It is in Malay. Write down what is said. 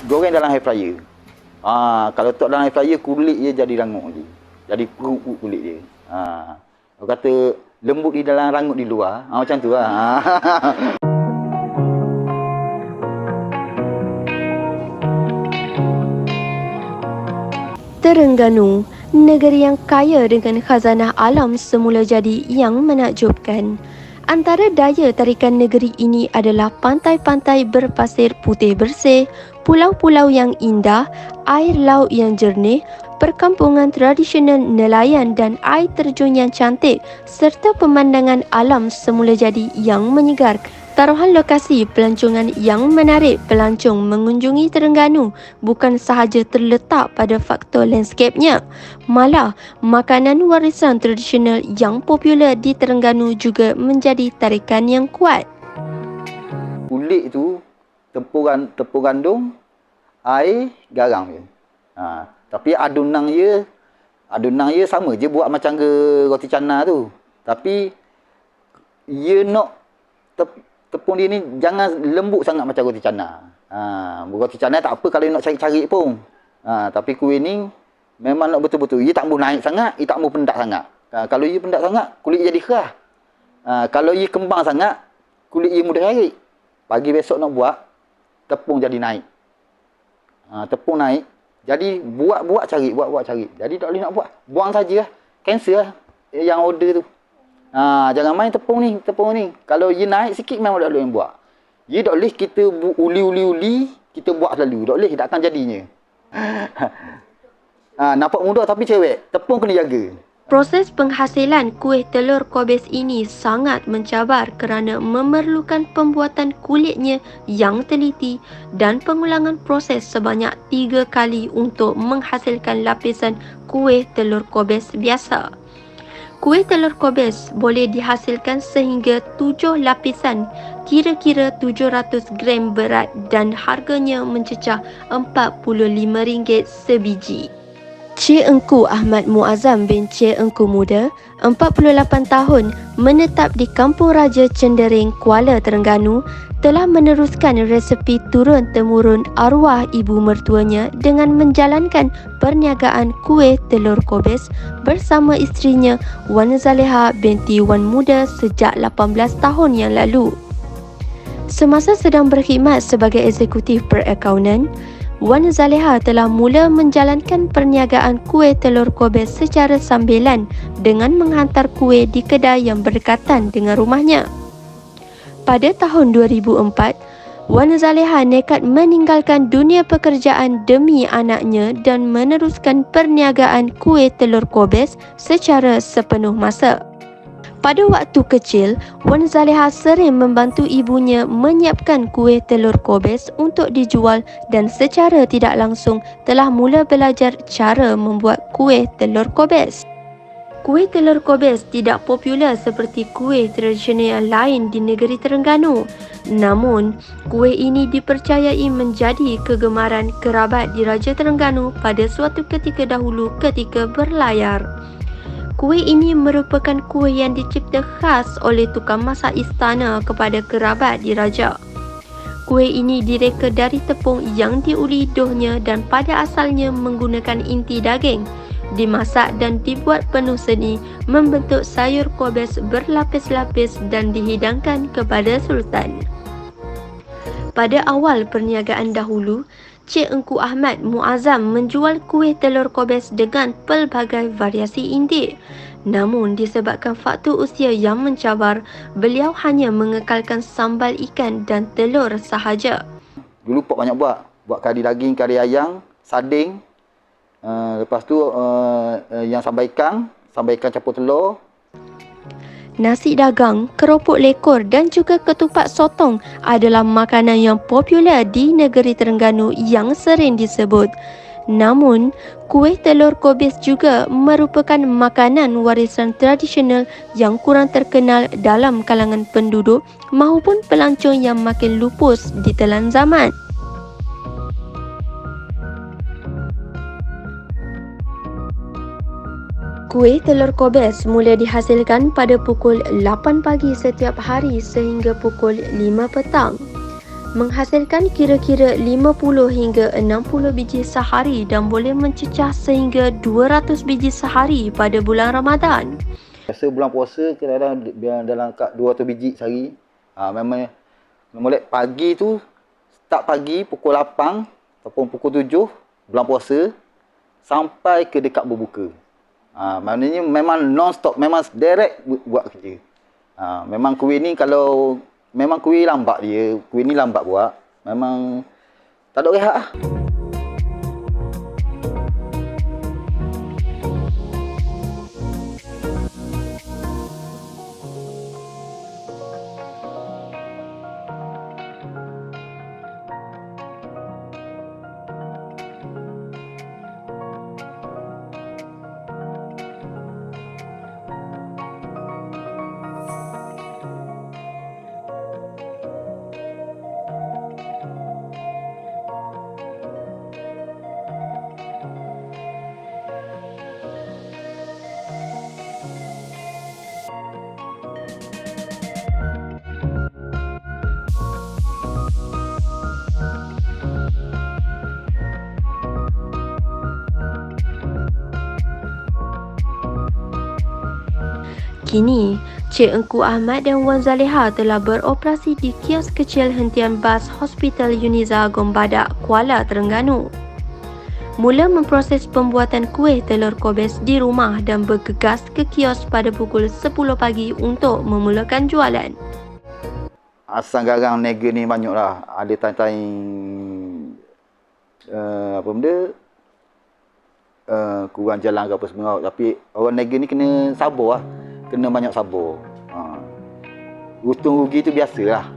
goreng dalam air fryer. Kalau letak dalam air fryer, kulit dia jadi rangup lagi. Jadi perut kulit dia. Orang kata lembut di dalam, rangup di luar. Macam tu lah. Terengganu, negeri yang kaya dengan khazanah alam semula jadi yang menakjubkan. Antara daya tarikan negeri ini adalah pantai-pantai berpasir putih bersih, pulau-pulau yang indah, air laut yang jernih, perkampungan tradisional nelayan dan air terjun yang cantik serta pemandangan alam semula jadi yang menyegarkan. Taruhan lokasi pelancongan yang menarik pelancong mengunjungi Terengganu bukan sahaja terletak pada faktor landscape-nya, malah makanan warisan tradisional yang popular di Terengganu juga menjadi tarikan yang kuat. Kulit tu tepung gandum, air, garam je. Tapi adunan dia sama je buat macam ke roti canai tu. Tapi dia nak tepung dia ni jangan lembut sangat macam roti canai. Roti canai tak apa kalau nak cari-cari pun. Tapi kuih ni memang nak betul-betul. Ia tak boleh naik sangat, ia tak boleh pendak sangat. Kalau ia pendak sangat, kulit jadi keras. Kalau ia kembang sangat, kulit ia mudah tarik. Pagi besok nak buat, tepung jadi naik. Tepung naik, jadi buat cari. Jadi tak boleh nak buat. Buang saja lah. Cancel lah yang order tu. Jangan main tepung ni. Kalau ia naik sikit memang tak boleh buat. Ia tak boleh kita uli, kita buat selalu. Tak boleh, tak akan jadinya. Nampak mudah tapi cewek. Tepung kena jaga. Proses penghasilan kuih telur kobis ini sangat mencabar kerana memerlukan pembuatan kulitnya yang teliti dan pengulangan proses sebanyak 3 kali untuk menghasilkan lapisan kuih telur kobis biasa. Kuih telur kobis boleh dihasilkan sehingga 7 lapisan, kira-kira 700 gram berat dan harganya mencecah RM45 sebiji. Cik Engku Ahmad Muazzam bin Cik Engku Muda, 48 tahun, menetap di Kampung Raja Cendering, Kuala Terengganu, telah meneruskan resepi turun-temurun arwah ibu mertuanya dengan menjalankan perniagaan kuih telur kobis bersama isterinya Wan Zaleha binti Wan Muda sejak 18 tahun yang lalu. Semasa sedang berkhidmat sebagai eksekutif perakaunan, Wan Zaleha telah mula menjalankan perniagaan kuih telur kobis secara sambilan dengan menghantar kuih di kedai yang berdekatan dengan rumahnya. Pada tahun 2004, Wan Zaleha nekat meninggalkan dunia pekerjaan demi anaknya dan meneruskan perniagaan kuih telur kobis secara sepenuh masa. Pada waktu kecil, Wan Zaleha sering membantu ibunya menyiapkan kuih telur kobis untuk dijual dan secara tidak langsung telah mula belajar cara membuat kuih telur kobis. Kuih telur kobis tidak popular seperti kuih tradisional lain di negeri Terengganu. Namun, kuih ini dipercayai menjadi kegemaran kerabat di Raja Terengganu pada suatu ketika dahulu ketika berlayar. Kuih ini merupakan kuih yang dicipta khas oleh tukang masak istana kepada kerabat diraja. Kuih ini direka dari tepung yang diuli dohnya dan pada asalnya menggunakan inti daging. Dimasak dan dibuat penuh seni, membentuk sayur kobis berlapis-lapis dan dihidangkan kepada Sultan. Pada awal perniagaan dahulu, Cik Engku Ahmad Muazzam menjual kuih telur kobis dengan pelbagai variasi inti. Namun disebabkan faktor usia yang mencabar, beliau hanya mengekalkan sambal ikan dan telur sahaja. Dulu Pak banyak buat kari daging, kari ayam, sarding. Lepas tu yang sambal ikan campur telur. Nasi dagang, keropok lekor dan juga ketupat sotong adalah makanan yang popular di negeri Terengganu yang sering disebut. Namun, kuih telur kobis juga merupakan makanan warisan tradisional yang kurang terkenal dalam kalangan penduduk maupun pelancong yang makin lupus ditelan zaman. Kuih telur kobis mula dihasilkan pada pukul 8 pagi setiap hari sehingga pukul 5 petang. menghasilkan kira-kira 50 hingga 60 biji sehari dan boleh mencecah sehingga 200 biji sehari pada bulan Ramadan. Biasa bulan puasa kadang-kadang dalam kat 200 biji sehari. Memang mulai pagi tu, start pagi pukul 8 ataupun pukul 7 bulan puasa sampai ke dekat berbuka. Maknanya memang non-stop, memang direct buat kerja. Memang kuih ni kalau memang kuih lambat dia, kuih ni lambat buat, memang tak ada rehat lah. Kini, Cik Engku Ahmad dan Wan Zaleha telah beroperasi di kios kecil hentian bas Hospital Uniza Gombadak, Kuala Terengganu. Mula memproses pembuatan kuih telur kobes di rumah dan bergegas ke kios pada pukul 10 pagi untuk memulakan jualan. Asal garang niaga ni banyak lah. Ada time-time apa benda kurang jalan ke apa semua. Tapi orang niaga ni kena sabar lah. Kena banyak sabar. Untung rugi tu biasalah.